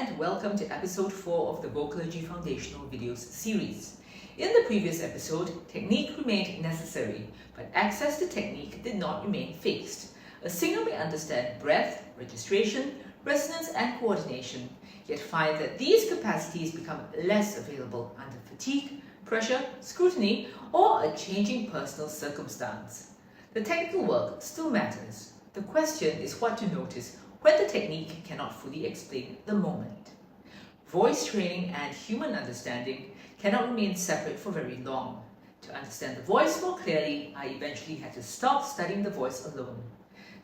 and welcome to episode 4 of the Vocalogy Foundational Videos series. In the previous episode, technique remained necessary, but access to technique did not remain fixed. A singer may understand breath, registration, resonance and coordination, yet find that these capacities become less available under fatigue, pressure, scrutiny, or a changing personal circumstance. The technical work still matters. The question is what to notice when the technique cannot fully explain the moment. Voice training and human understanding cannot remain separate for very long. To understand the voice more clearly, I eventually had to stop studying the voice alone.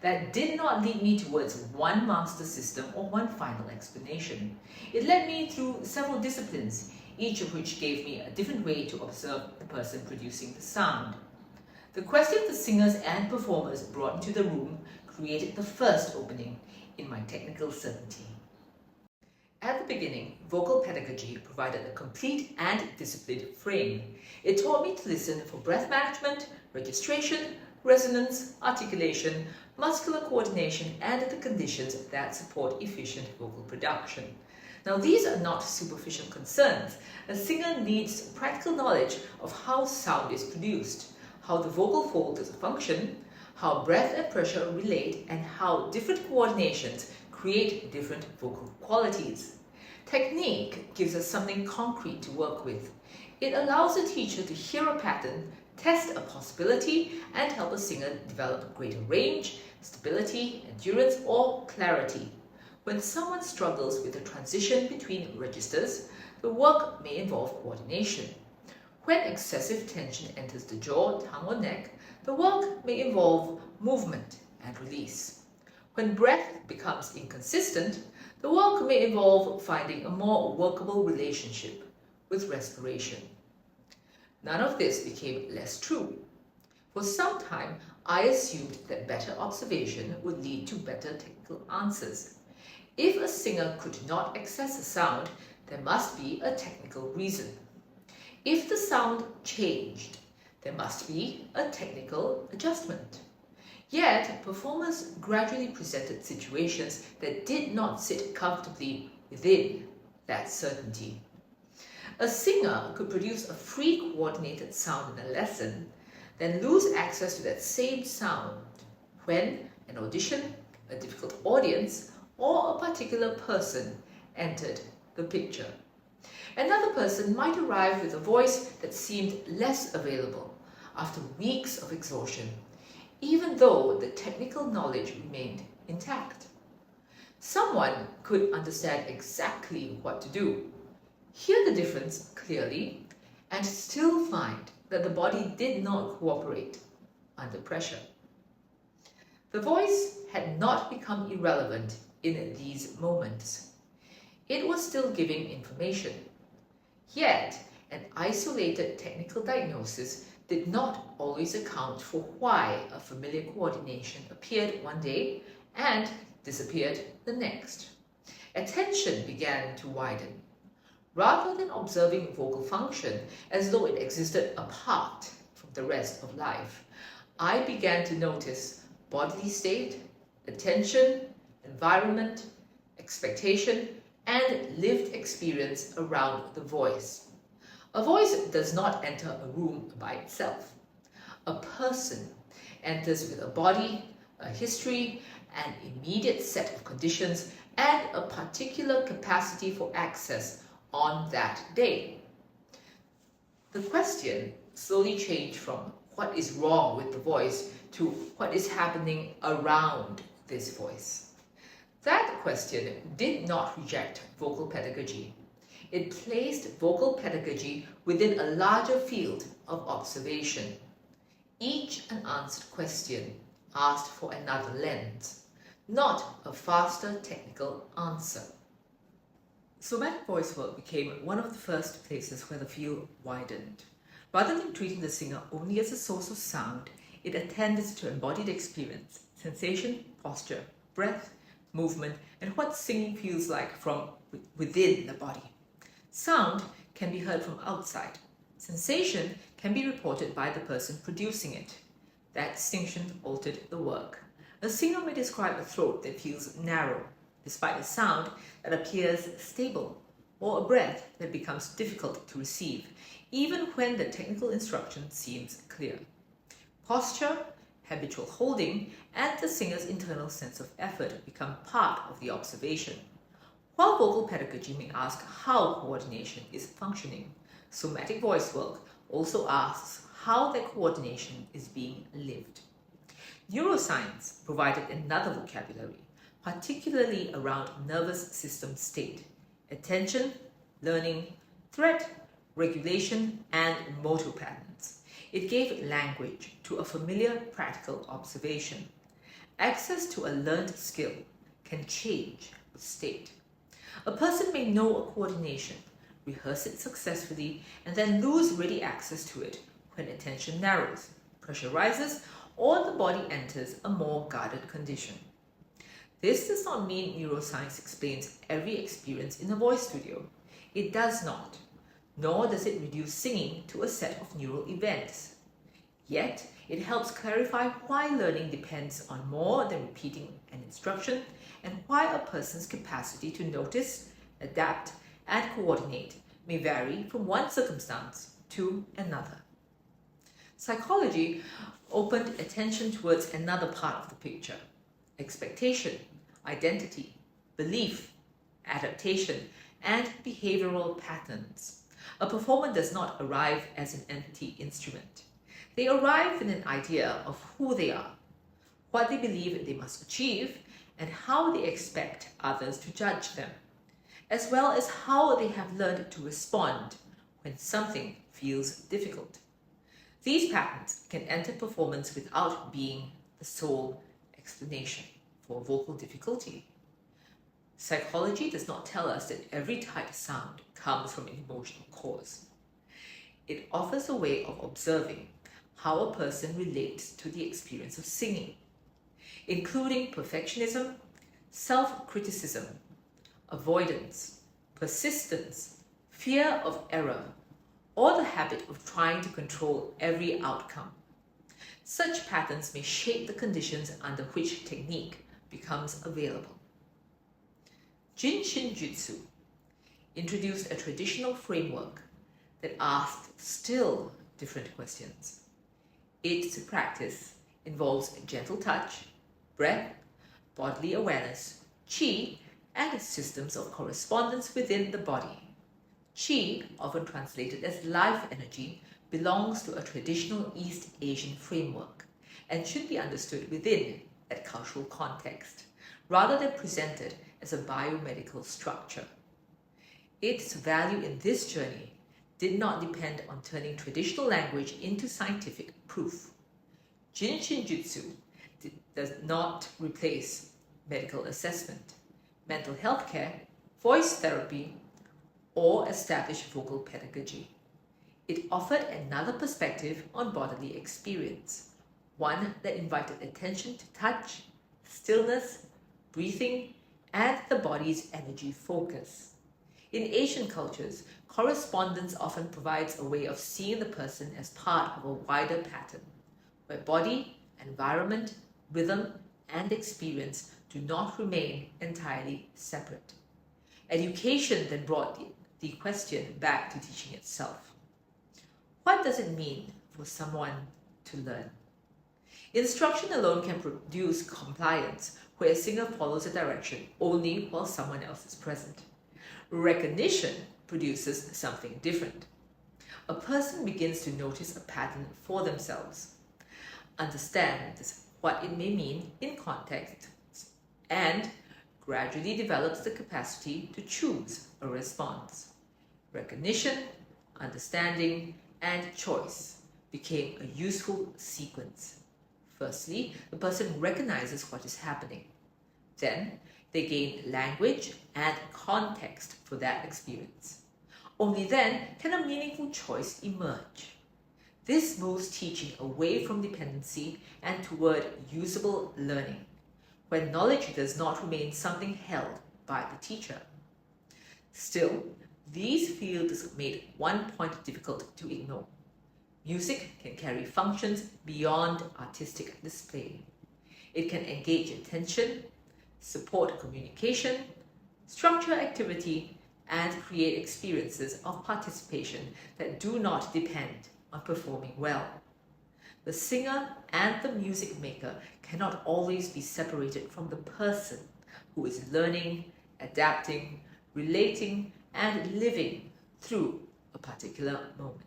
That did not lead me towards one master system or one final explanation. It led me through several disciplines, each of which gave me a different way to observe the person producing the sound. The question the singers and performers brought into the room created the first opening in my technical certainty. At the beginning, vocal pedagogy provided a complete and disciplined frame. It taught me to listen for breath management, registration, resonance, articulation, muscular coordination, and the conditions that support efficient vocal production. Now, these are not superficial concerns. A singer needs practical knowledge of how sound is produced, how the vocal folds function, how breath and pressure relate, and how different coordinations create different vocal qualities. Technique gives us something concrete to work with. It allows the teacher to hear a pattern, test a possibility, and help a singer develop greater range, stability, endurance, or clarity. When someone struggles with the transition between registers, the work may involve coordination. When excessive tension enters the jaw, tongue, or neck, the work may involve movement and release. When breath becomes inconsistent, the work may involve finding a more workable relationship with respiration. None of this became less true. For some time, I assumed that better observation would lead to better technical answers. If a singer could not access a sound, there must be a technical reason. If the sound changed, there must be a technical adjustment. Yet, performers gradually presented situations that did not sit comfortably within that certainty. A singer could produce a free coordinated sound in a lesson, then lose access to that same sound when an audition, a difficult audience, or a particular person entered the picture. Another person might arrive with a voice that seemed less available after weeks of exhaustion, even though the technical knowledge remained intact. Someone could understand exactly what to do, hear the difference clearly, and still find that the body did not cooperate under pressure. The voice had not become irrelevant in these moments. It was still giving information. Yet, an isolated technical diagnosis did not always account for why a familiar coordination appeared one day and disappeared the next. Attention began to widen. Rather than observing vocal function as though it existed apart from the rest of life, I began to notice bodily state, attention, environment, expectation, and lived experience around the voice. A voice does not enter a room by itself. A person enters with a body, a history, an immediate set of conditions, and a particular capacity for access on that day. The question slowly changed from what is wrong with the voice to what is happening around this voice. That question did not reject vocal pedagogy. It placed vocal pedagogy within a larger field of observation. Each unanswered question asked for another lens, not a faster technical answer. Somatic Voicework became one of the first places where the field widened. Rather than treating the singer only as a source of sound, it attended to embodied experience, sensation, posture, breath, movement, and what singing feels like from within the body. Sound can be heard from outside. Sensation can be reported by the person producing it. That distinction altered the work. A singer may describe a throat that feels narrow, despite a sound that appears stable, or a breath that becomes difficult to receive, even when the technical instruction seems clear. Posture, habitual holding, and the singer's internal sense of effort become part of the observation. While vocal pedagogy may ask how coordination is functioning, somatic voice work also asks how that coordination is being lived. Neuroscience provided another vocabulary, particularly around nervous system state, attention, learning, threat, regulation, and motor patterns. It gave language to a familiar practical observation. Access to a learned skill can change with state. A person may know a coordination, rehearse it successfully, and then lose ready access to it when attention narrows, pressure rises, or the body enters a more guarded condition. This does not mean neuroscience explains every experience in a voice studio. It does not, nor does it reduce singing to a set of neural events. Yet, it helps clarify why learning depends on more than repeating an instruction and why a person's capacity to notice, adapt, and coordinate may vary from one circumstance to another. Psychology opened attention towards another part of the picture: expectation, identity, belief, adaptation, and behavioral patterns. A performer does not arrive as an empty instrument. They arrive with an idea of who they are, what they believe they must achieve, and how they expect others to judge them, as well as how they have learned to respond when something feels difficult. These patterns can enter performance without being the sole explanation for vocal difficulty. Psychology does not tell us that every tight sound comes from an emotional cause. It offers a way of observing how a person relates to the experience of singing, including perfectionism, self-criticism, avoidance, persistence, fear of error, or the habit of trying to control every outcome. Such patterns may shape the conditions under which technique becomes available. Jin Shin Jyutsu introduced a traditional framework that asked still different questions. Its practice involves gentle touch, breath, bodily awareness, qi, and systems of correspondence within the body. Qi, often translated as life energy, belongs to a traditional East Asian framework and should be understood within that cultural context, rather than presented as a biomedical structure. Its value in this journey did not depend on turning traditional language into scientific proof. Jin Shin Jyutsu does not replace medical assessment, mental health care, voice therapy, or established vocal pedagogy. It offered another perspective on bodily experience, one that invited attention to touch, stillness, breathing, and the body's energy focus. In Asian cultures, correspondence often provides a way of seeing the person as part of a wider pattern, where body, environment, rhythm, and experience do not remain entirely separate. Education then brought the question back to teaching itself. What does it mean for someone to learn? Instruction alone can produce compliance, where a singer follows a direction only while someone else is present. Recognition produces something different. A person begins to notice a pattern for themselves, understands what it may mean in context, and gradually develops the capacity to choose a response. Recognition, understanding, and choice became a useful sequence. Firstly, the person recognizes what is happening. Then, they gain language and context for that experience. Only then can a meaningful choice emerge. This moves teaching away from dependency and toward usable learning, where knowledge does not remain something held by the teacher. Still, these fields made one point difficult to ignore. Music can carry functions beyond artistic display. It can engage attention, support communication, structure activity, and create experiences of participation that do not depend on performing well. The singer and the music maker cannot always be separated from the person who is learning, adapting, relating, and living through a particular moment.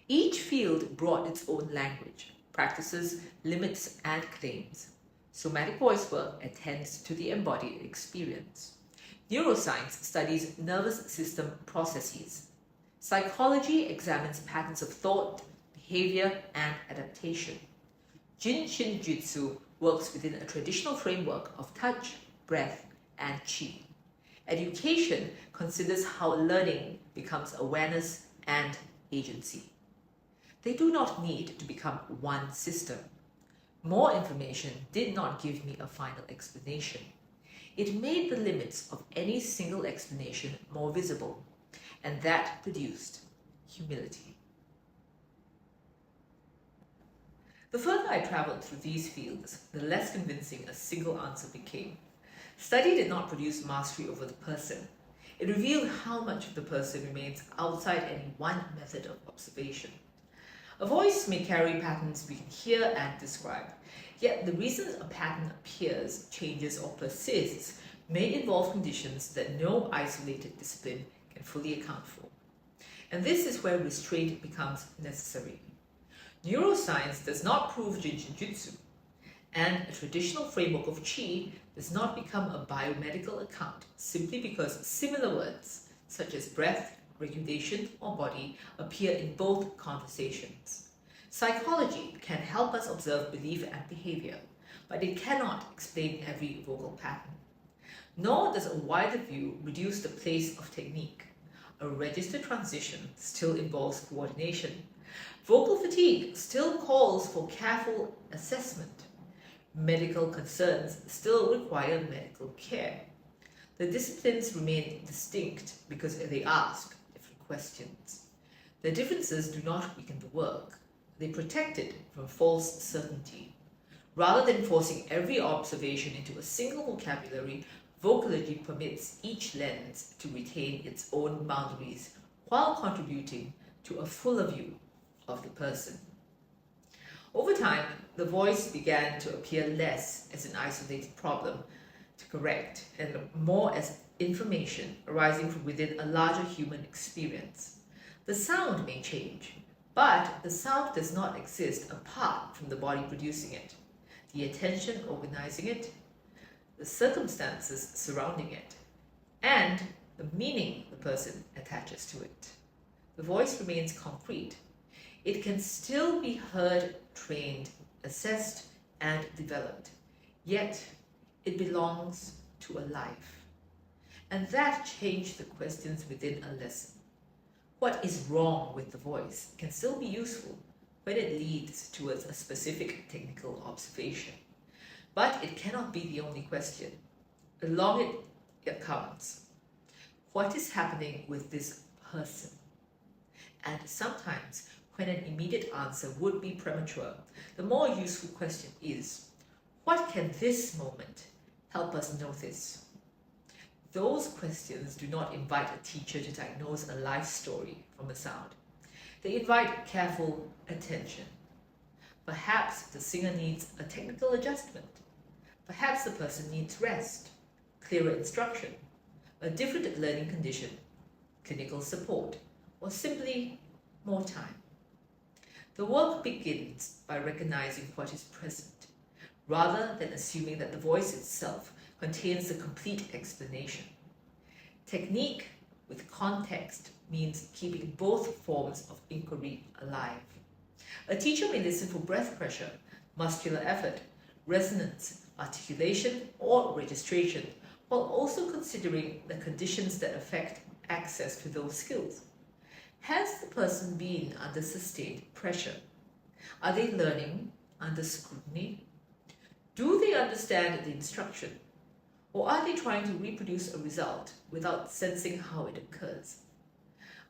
Each field brought its own language, practices, limits, and claims. Somatic Voicework attends to the embodied experience. Neuroscience studies nervous system processes. Psychology examines patterns of thought, behavior, and adaptation. Jin Shin Jyutsu works within a traditional framework of touch, breath, and qi. Education considers how learning becomes awareness and agency. They do not need to become one system. More information did not give me a final explanation. It made the limits of any single explanation more visible, and that produced humility. The further I traveled through these fields, the less convincing a single answer became. Study did not produce mastery over the person. It revealed how much of the person remains outside any one method of observation. A voice may carry patterns we can hear and describe, yet the reasons a pattern appears, changes, or persists may involve conditions that no isolated discipline can fully account for. And this is where restraint becomes necessary. Neuroscience does not prove Jin Shin Jyutsu, and a traditional framework of qi does not become a biomedical account simply because similar words, such as breath, regulation, or body, appear in both conversations. Psychology can help us observe belief and behavior, but it cannot explain every vocal pattern. Nor does a wider view reduce the place of technique. A registered transition still involves coordination. Vocal fatigue still calls for careful assessment. Medical concerns still require medical care. The disciplines remain distinct because they ask different questions. The differences do not weaken the work. They protect it from false certainty. Rather than forcing every observation into a single vocabulary, vocology permits each lens to retain its own boundaries while contributing to a fuller view of the person. Over time, the voice began to appear less as an isolated problem to correct and more as information arising from within a larger human experience. The sound may change, but the sound does not exist apart from the body producing it, the attention organizing it, the circumstances surrounding it, and the meaning the person attaches to it. The voice remains concrete. It can still be heard, trained, assessed, and developed, yet it belongs to a life. And that changed the questions within a lesson. What is wrong with the voice can still be useful when it leads towards a specific technical observation. But it cannot be the only question. Along it comes, what is happening with this person? And sometimes, when an immediate answer would be premature, the more useful question is, what can this moment help us notice? Those questions do not invite a teacher to diagnose a life story from a sound. They invite careful attention. Perhaps the singer needs a technical adjustment. Perhaps the person needs rest, clearer instruction, a different learning condition, clinical support, or simply more time. The work begins by recognizing what is present, rather than assuming that the voice itself contains the complete explanation. Technique with context means keeping both forms of inquiry alive. A teacher may listen for breath pressure, muscular effort, resonance, articulation, or registration, while also considering the conditions that affect access to those skills. Has the person been under sustained pressure? Are they learning under scrutiny? Do they understand the instruction? Or are they trying to reproduce a result without sensing how it occurs?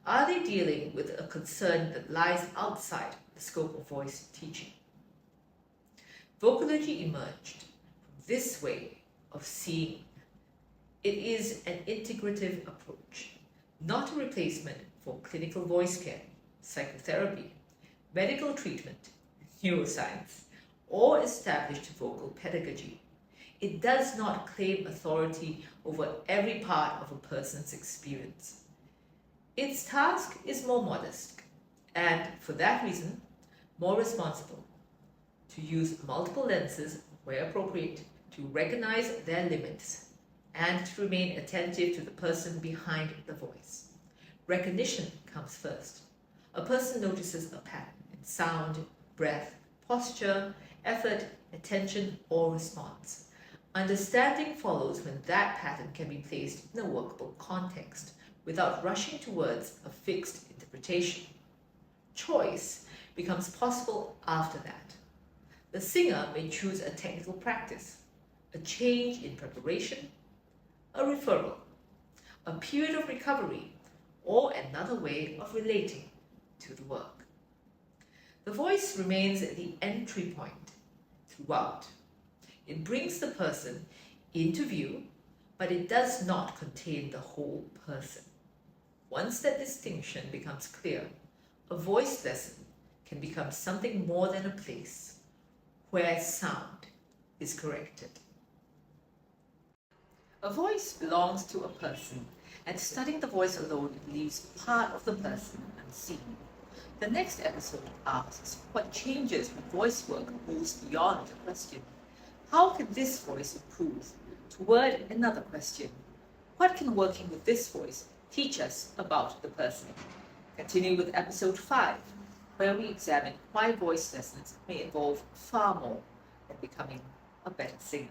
Are they dealing with a concern that lies outside the scope of voice teaching? Vocology emerged from this way of seeing. It is an integrative approach, not a replacement for clinical voice care, psychotherapy, medical treatment, neuroscience, or established vocal pedagogy. It does not claim authority over every part of a person's experience. Its task is more modest, and for that reason, more responsible. To use multiple lenses where appropriate, to recognize their limits, and to remain attentive to the person behind the voice. Recognition comes first. A person notices a pattern in sound, breath, posture, effort, attention, or response. Understanding follows when that pattern can be placed in a workable context without rushing towards a fixed interpretation. Choice becomes possible after that. The singer may choose a technical practice, a change in preparation, a referral, a period of recovery, or another way of relating to the work. The voice remains the entry point throughout. It brings the person into view, but it does not contain the whole person. Once that distinction becomes clear, a voice lesson can become something more than a place where sound is corrected. A voice belongs to a person, and studying the voice alone leaves part of the person unseen. The next episode asks what changes when voice work moves beyond the question. How can this voice improve toward another question? What can working with this voice teach us about the person? Continue with episode 5, where we examine why voice lessons may involve far more than becoming a better singer.